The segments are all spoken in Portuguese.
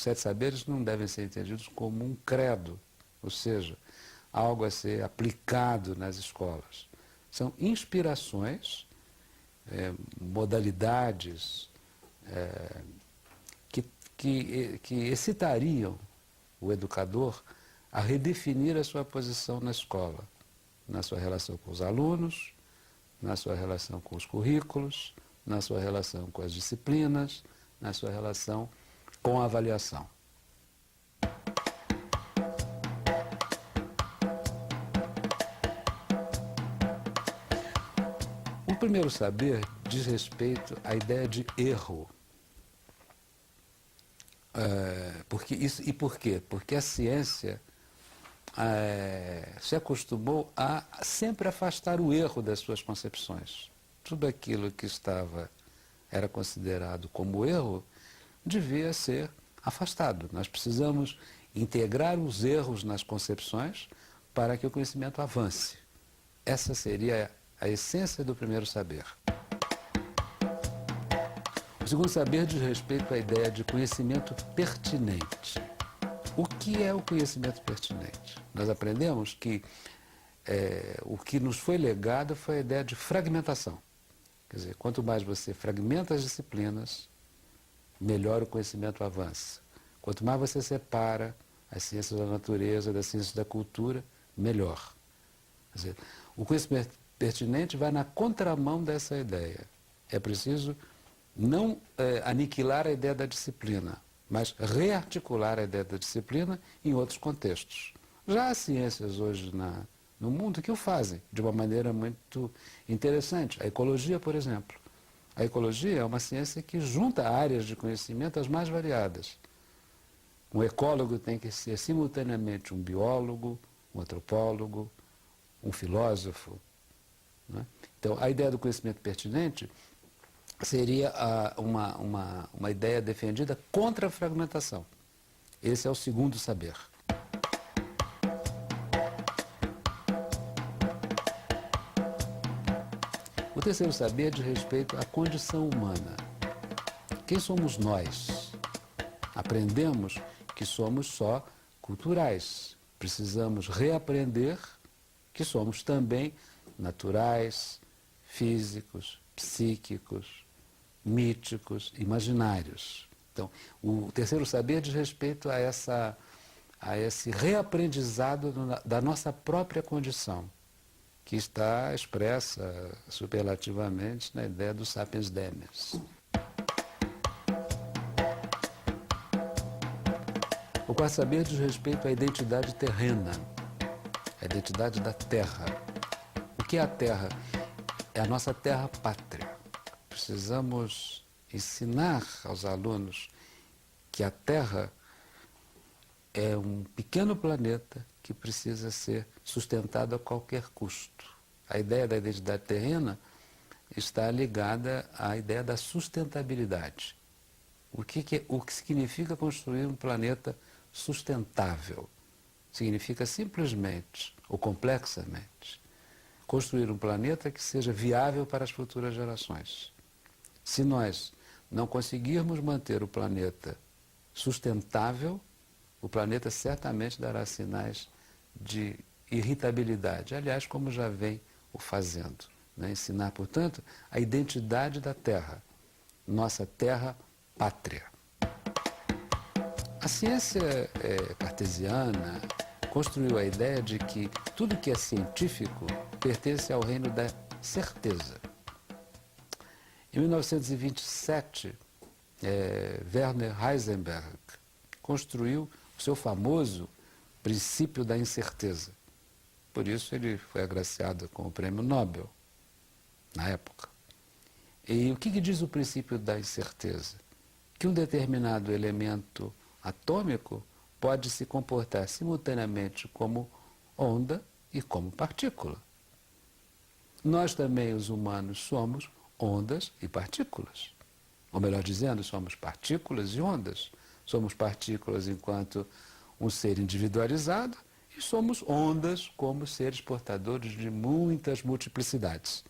Os 7 saberes não devem ser entendidos como um credo, ou seja, algo a ser aplicado nas escolas. São inspirações, modalidades que excitariam o educador a redefinir a sua posição na escola, na sua relação com os alunos, na sua relação com os currículos, na sua relação com as disciplinas, na sua relação com a avaliação. O primeiro saber diz respeito à ideia de erro. Por quê? Porque a ciência se acostumou a sempre afastar o erro das suas concepções. Tudo aquilo que era considerado como erro devia ser afastado. Nós precisamos integrar os erros nas concepções para que o conhecimento avance. Essa seria a essência do primeiro saber. O segundo saber diz respeito à ideia de conhecimento pertinente. O que é o conhecimento pertinente? Nós aprendemos que o que nos foi legado foi a ideia de fragmentação. Quer dizer, quanto mais você fragmenta as disciplinas, melhor o conhecimento avança. Quanto mais você separa as ciências da natureza das ciências da cultura, melhor. Quer dizer, o conhecimento pertinente vai na contramão dessa ideia. É preciso não aniquilar a ideia da disciplina, mas rearticular a ideia da disciplina em outros contextos. Já há ciências hoje no mundo que o fazem de uma maneira muito interessante. A ecologia, por exemplo. A ecologia é uma ciência que junta áreas de conhecimento as mais variadas. Um ecólogo tem que ser simultaneamente um biólogo, um antropólogo, um filósofo. Né? Então, a ideia do conhecimento pertinente seria uma ideia defendida contra a fragmentação. Esse é o segundo saber. O terceiro saber diz respeito à condição humana. Quem somos nós? Aprendemos que somos só culturais. Precisamos reaprender que somos também naturais, físicos, psíquicos, míticos, imaginários. Então, o terceiro saber diz respeito a esse reaprendizado da nossa própria condição, que está expressa superlativamente na ideia do sapiens demias. O quarto saber diz respeito à identidade terrena, a identidade da terra. O que é a terra? É a nossa terra pátria. Precisamos ensinar aos alunos que a Terra é um pequeno planeta que precisa ser sustentado a qualquer custo. A ideia da identidade terrena está ligada à ideia da sustentabilidade. O que significa construir um planeta sustentável? Significa simplesmente, ou complexamente, construir um planeta que seja viável para as futuras gerações. Se nós não conseguirmos manter o planeta sustentável, o planeta certamente dará sinais de irritabilidade. Aliás, como já vem o fazendo. Né? Ensinar, portanto, a identidade da Terra, nossa terra pátria. A ciência cartesiana construiu a ideia de que tudo que é científico pertence ao reino da certeza. Em 1927, Werner Heisenberg construiu o seu famoso princípio da incerteza. Por isso ele foi agraciado com o prêmio Nobel, na época. E o que diz o princípio da incerteza? Que um determinado elemento atômico pode se comportar simultaneamente como onda e como partícula. Nós também, os humanos, somos ondas e partículas. Ou melhor dizendo, somos partículas e ondas. Somos partículas enquanto um ser individualizado e somos ondas como seres portadores de muitas multiplicidades.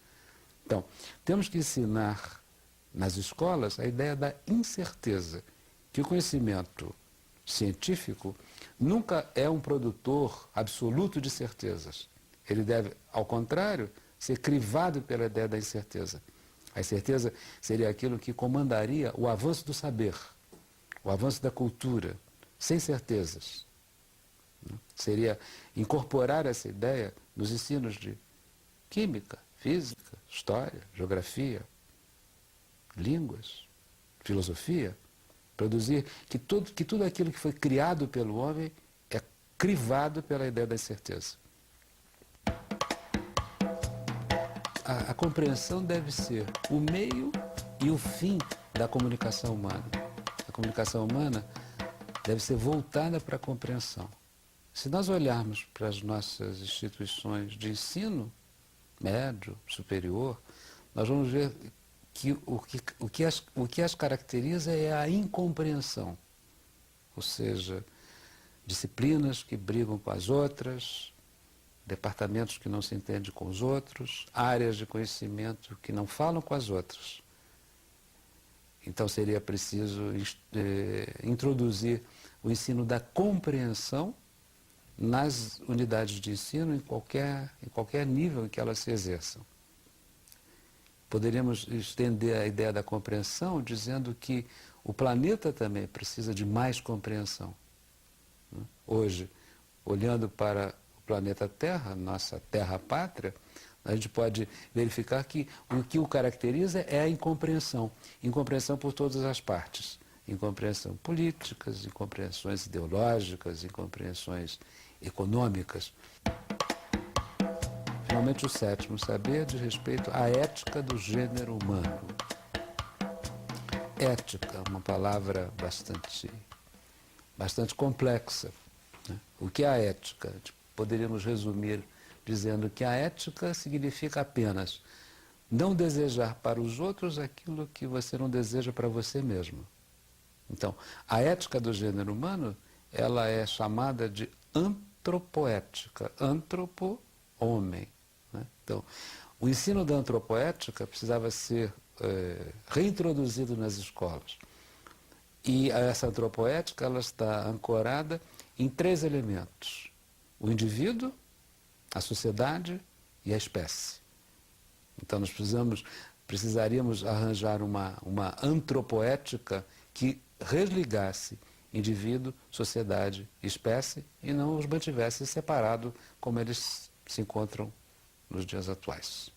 Então, temos que ensinar nas escolas a ideia da incerteza, que o conhecimento científico nunca é um produtor absoluto de certezas. Ele deve, ao contrário, ser crivado pela ideia da incerteza. A incerteza seria aquilo que comandaria o avanço do saber, o avanço da cultura, sem certezas. Seria incorporar essa ideia nos ensinos de química, física, história, geografia, línguas, filosofia, produzir que tudo aquilo que foi criado pelo homem é crivado pela ideia da incerteza. A compreensão deve ser o meio e o fim da comunicação humana. A comunicação humana deve ser voltada para a compreensão. Se nós olharmos para as nossas instituições de ensino médio, superior, nós vamos ver que o que as caracteriza é a incompreensão. Ou seja, disciplinas que brigam com as outras, departamentos que não se entendem com os outros, áreas de conhecimento que não falam com as outras. Então seria preciso introduzir o ensino da compreensão nas unidades de ensino em qualquer nível em que elas se exerçam. Poderíamos estender a ideia da compreensão dizendo que o planeta também precisa de mais compreensão. Hoje, olhando para o planeta Terra, nossa terra-pátria, a gente pode verificar que o que o caracteriza é a incompreensão. Incompreensão por todas as partes. Incompreensão políticas, incompreensões ideológicas, incompreensões econômicas. Finalmente, o sétimo saber diz respeito à ética do gênero humano. Ética, uma palavra bastante complexa. O que é a ética? Poderíamos resumir dizendo que a ética significa apenas não desejar para os outros aquilo que você não deseja para você mesmo. Então, a ética do gênero humano, ela é chamada de antropoética. Antropo, homem. Né? Então, o ensino da antropoética precisava ser reintroduzido nas escolas. E essa antropoética, ela está ancorada em 3 elementos: o indivíduo, a sociedade e a espécie. Então nós precisaríamos arranjar uma antropoética que resligasse indivíduo, sociedade e espécie e não os mantivesse separados como eles se encontram nos dias atuais.